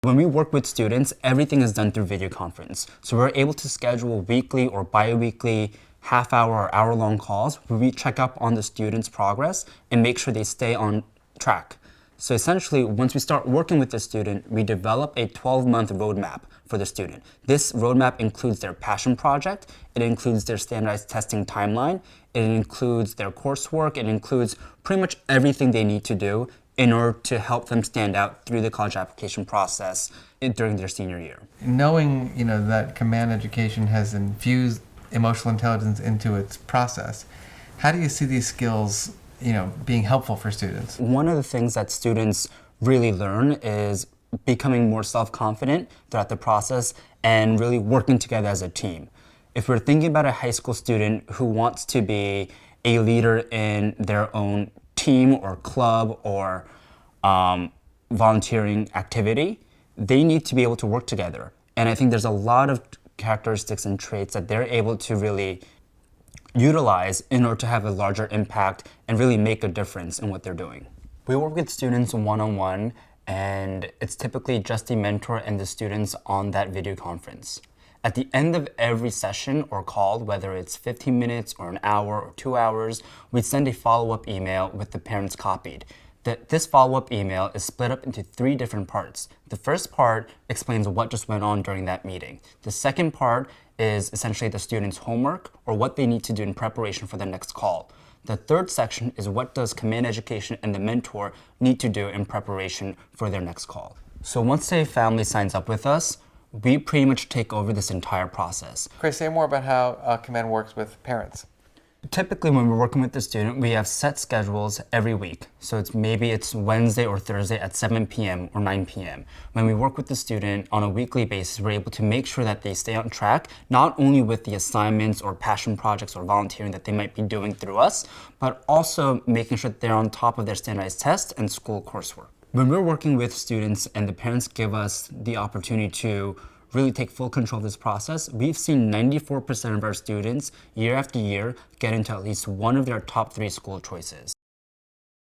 When we work with students, everything is done through video conference. So we're able to schedule weekly or bi-weekly half-hour or hour-long calls where we check up on the students' progress and make sure they stay on track. So essentially, once we start working with the student, we develop a 12-month roadmap for the student. This roadmap includes their passion project, it includes their standardized testing timeline, it includes their coursework, it includes pretty much everything they need to do in order to help them stand out through the college application process during their senior year. Knowing that Command Education has infused emotional intelligence into its process, how do you see these skills being helpful for students? One of the things that students really learn is becoming more self-confident throughout the process and really working together as a team. If we're thinking about a high school student who wants to be a leader in their own team or club or volunteering activity, they need to be able to work together. And I think there's a lot of characteristics and traits that they're able to really utilize in order to have a larger impact and really make a difference in what they're doing. We work with students one-on-one, and it's typically just the mentor and the students on that video conference. At the end of every session or call, whether it's 15 minutes or an hour or 2 hours, we send a follow-up email with the parents copied. This follow-up email is split up into 3 different parts. The first part explains what just went on during that meeting. The second part is essentially the student's homework or what they need to do in preparation for the next call. The third section is what does Command Education and the mentor need to do in preparation for their next call. So once a family signs up with us, we pretty much take over this entire process. Chris, say more about how Command works with parents. Typically, when we're working with the student, we have set schedules every week. So maybe it's Wednesday or Thursday at 7 p.m. or 9 p.m. When we work with the student on a weekly basis, we're able to make sure that they stay on track, not only with the assignments or passion projects or volunteering that they might be doing through us, but also making sure that they're on top of their standardized tests and school coursework. When we're working with students and the parents give us the opportunity to really take full control of this process, we've seen 94% of our students year after year get into at least one of their top 3 school choices.